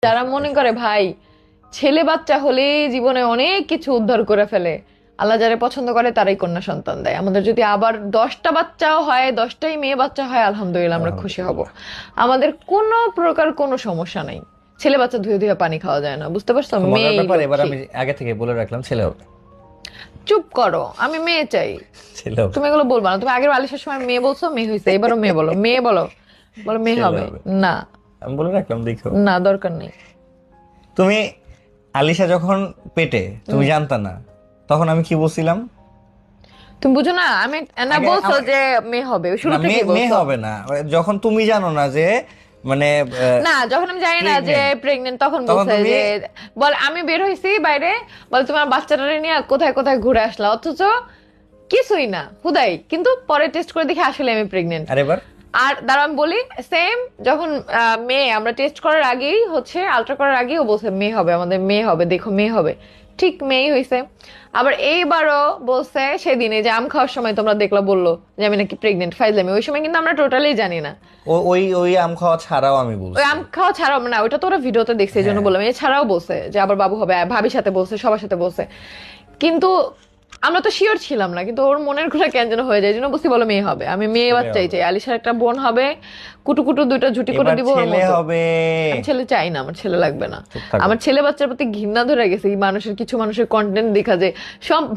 যারা মনে করে ভাই ছেলে বাচ্চা হলে জীবনে অনেক কিছু উদ্ধার করে ফেলে, আল্লাহ যারা পছন্দ করে তারাই কন্যা সন্তান দেয়। আমাদের যদি আবার 10টা বাচ্চাও হয়, 10টাই মেয়ে বাচ্চা হয়, আলহামদুলিল্লাহ আমরা খুশি হব। আমাদের কোনো প্রকার কোনো সমস্যা নাই। ছেলে বাচ্চা ধুয়ে ধুয়ে পানি খাওয়া যায় না, বুঝতে পারছো? মেয়ে এবার আমি আগে থেকে বলে রাখলাম ছেলে হবে। চুপ করো, আমি মেয়ে চাই। ছেলে হবে। তুমি এগুলো বলবা না। তুমি আগের আলিশার সময় মেয়ে বলছো, মেয়ে হয়েছে, এবারও মেয়ে বলো, মেয়ে বলো, বলো মেয়ে হবে না। আমি বলে রাখলাম, দেখো না, দরকার নেই। তুমি আলিশা যখন পেটে তুমি জানতা না, তখন আমি কি বলছিলাম? তুমি বুঝো না, আমি না বলছো যে মেয়ে হবে, শুরু থেকে বলছো মেয়ে হবে না। যখন তুমি জানো না যে মানে না, যখন আমি জানি না যে প্রেগন্যান্ট, তখন বলছে যে বল আমি বের হইছি বাইরে, বল তোমার বাচ্চাটা নিয়ে কোথায় কোথায় ঘুরে আসলা, অথচ কিছুই না, হুদাই। কিন্তু পরে টেস্ট করে দেখি আসলে আমি প্রেগন্যান্ট। আর দাঁড়া আমি বলি, সেম যখন মেয়ে আমরা টেস্ট করার আগেই হচ্ছে, আলট্রা করার আগেই ও বলছে মেয়ে হবে, আমাদের মেয়ে হবে, দেখো মেয়ে হবে। ঠিক মেয়ে হয়েছে। আবার এইবারও বলছে সেদিনে যে আম খাওয়ার সময় তোমরা দেখলা বললো যে আমি নাকি প্রেগনেন্ট, ফাইজলামি। ওই সময় কিন্তু আমরা টোটালি জানি না। ওই আম খাওয়া ছাড়াও আমি বলছি, ওই আম খাওয়া ছাড়াও না, ওইটা তো ওরা ভিডিওতে দেখছে, এই জন্য বললাম। এছাড়াও বলছে যে আবার বাবু হবে, ভাবির সাথে বলছে, সবার সাথে বলছে। কিন্তু আমরা তো শিওর ছিলাম না, কিন্তু ওর মনের ঘোরা কেন যেন হয়ে যায়, জন্য বলছি বলো মেয়ে হবে। আমি মেয়ে বাচ্চাই চাই, আলিশার একটা বোন হবে, কুটু কুটু দুইটা ঝুটি করে দিব। ছেলে চাই না, আমার ছেলে লাগবে না। আমার ছেলে বাচ্চার প্রতি ঘৃণা ধরে গেছে এই মানুষের, কিছু মানুষের কন্টেন্ট দেখা যায়।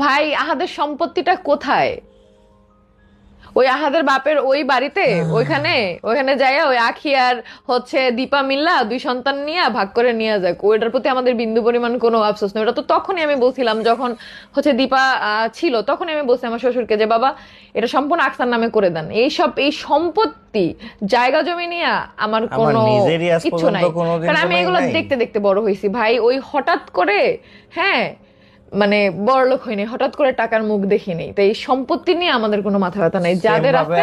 ভাই আহাদের সম্পত্তিটা কোথায়? ওই আহাদের বাপের ওই বাড়িতে, ওইখানে যাইয়া ওই আখি আর হচ্ছে দীপা মিল্লা 2 সন্তান নিয়ে ভাগ করে নিয়ে যাক। ওইটার প্রতি আমাদের বিন্দু পরিমাণ কোনো আফসোস নেই। ওটা তো তখনই আমি বলছিলাম, যখন হচ্ছে দীপা ছিল, তখনই আমি বলছি আমার শ্বশুরকে যে বাবা এটা সম্পূর্ণ আকসার নামে করে দেন। এই সম্পত্তি জায়গা জমি নিয়ে আমার কোনো কিচ্ছু নাই, কারণ আমি এগুলো দেখতে দেখতে বড় হয়েছি ভাই। ওই হঠাৎ করে হ্যাঁ মানে বড়লোক হয়নি, হঠাৎ করে টাকার মুখ দেখিনি। তো এই সম্পত্তি নিয়ে আমাদের কোনো মাথা ব্যথা নাই। যাদের আছে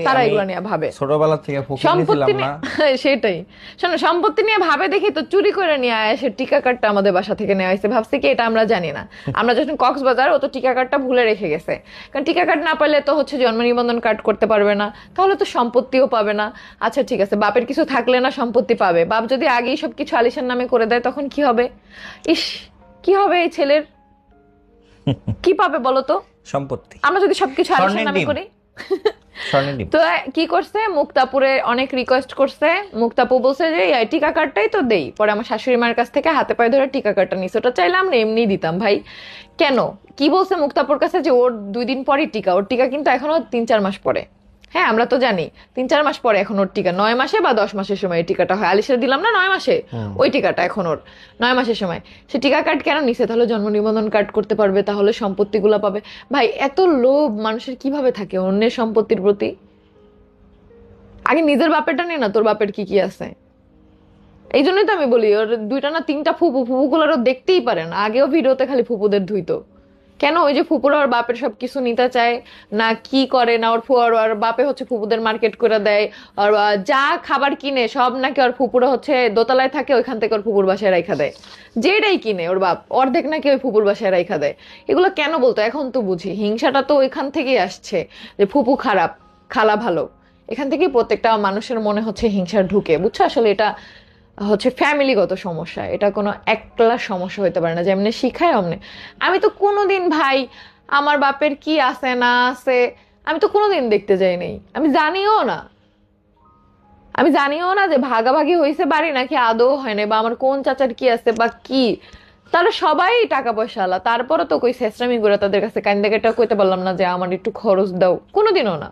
তারা এগুলো নিয়ে ভাবে, ছোটবেলা থেকে সম্পত্তি নিয়ে সেটাই। শোনো, সম্পত্তি নিয়ে ভাবে দেখি তো চুরি করে নিয়ে আসে। টিকা কার্ডটা আমাদের বাসা থেকে নেওয়া হয়েছে, ভাবছি কি এটা আমরা জানি না। আমরা যখন কক্সবাজার, ও তো টিকা কার্ডটা ভুলে রেখে গেছে। কারণ টিকা কার্ড না পারলে তো হচ্ছে জন্ম নিবন্ধন কার্ড করতে পারবে না, তাহলে তো সম্পত্তিও পাবে না। আচ্ছা ঠিক আছে, বাপের কিছু থাকলে না সম্পত্তি পাবে। বাপ যদি আগেই সবকিছু আলিশার নামে করে দেয় তখন কি হবে? ইস, কি হবে এই ছেলের? কি পাবে বলো তো? সম্পত্তি। আমরা যদি সবকিছু আলিশার নামে করি। তো কি করছে, মুক্তাপুরে অনেক রিকোয়েস্ট করছে। মুক্তাপু বলছে যে এই টিকা কার্ডটাই তো দেই। পরে আমার শাশুড়ি মার কাছ থেকে হাতে পায়ে ধরে টিকা কার্ডটা নিছে। ওটা চাইলে আমরা এমনি দিতাম ভাই। কেন কি বলছে মুক্তাপুর কাছে যে ওর 2 দিন পরই টিকা, ওর টিকা কিন্তু এখনো 3-4 মাস পরে। হ্যাঁ আমরা তো জানি 3-4 মাস পরে এখন ওর টিকা। 9 মাসে বা 10 মাসের সময় এই টিকাটা হয়। আলিশার দিলাম না 9 মাসে, ওই টিকাটা এখন ওর 9 মাসের সময়। সে টিকা কার্ড কেন নিছে? তাহলে জন্ম নিবন্ধন কার্ড করতে পারবে, তাহলে সম্পত্তিগুলো পাবে। ভাই এত লোভ মানুষের কিভাবে থাকে অন্যের সম্পত্তির প্রতি? আগে নিজের বাপেরটা নেই না, তোর বাপের কি কি আছে। এই জন্যই তো আমি বলি ওর 2টা না 3টা ফুপুগুলোরও দেখতেই পারে না। আগেও ভিডিওতে খালি ফুপুদের ধুইতো কেন? ওই যে ফুপুরা ওর বাপের সবকিছু নিতে চায় না, কি করে না ওর বাপে হচ্ছে ফুপুদের মার্কেট করে দেয়। আর যা খাবার কিনে সব নাকি ওর ফুপুরা হচ্ছে দোতলায় থাকে, ওইখান থেকে ওর ফুপুর বাসায় রাইখা দেয়। যেটাই কিনে ওর বাপ অর্ধেক নাকি ওই ফুপুর বাসায় রাইখা দেয়। এগুলো কেন বলতো? এখন তো বুঝি হিংসাটা তো ওইখান থেকেই আসছে, যে ফুপু খারাপ খালা ভালো। এখান থেকেই প্রত্যেকটা মানুষের মনে হচ্ছে হিংসা ঢুকে, বুঝছো? আসলে এটা হচ্ছে ফ্যামিলিগত সমস্যা, এটা কোনো একলা সমস্যা হইতে পারে না যে এমনি শিখায় অমনে। আমি তো কোনোদিন ভাই আমার বাপের কি আছে না আছে আমি তো কোনোদিন দেখতে যাই নাই। আমি জানিও না যে ভাগাভাগি হয়েছে বাড়ি নাকি আদৌ হয় না, বা আমার কোন চাচার কি আছে বা কি। তারা সবাই টাকা পয়সা আলা, তারপরও তো কই শেষরামি করে তাদের কাছে কান্দে কেটে কইতে পারলাম না যে আমার একটু খরচ দাও, কোনোদিনও না।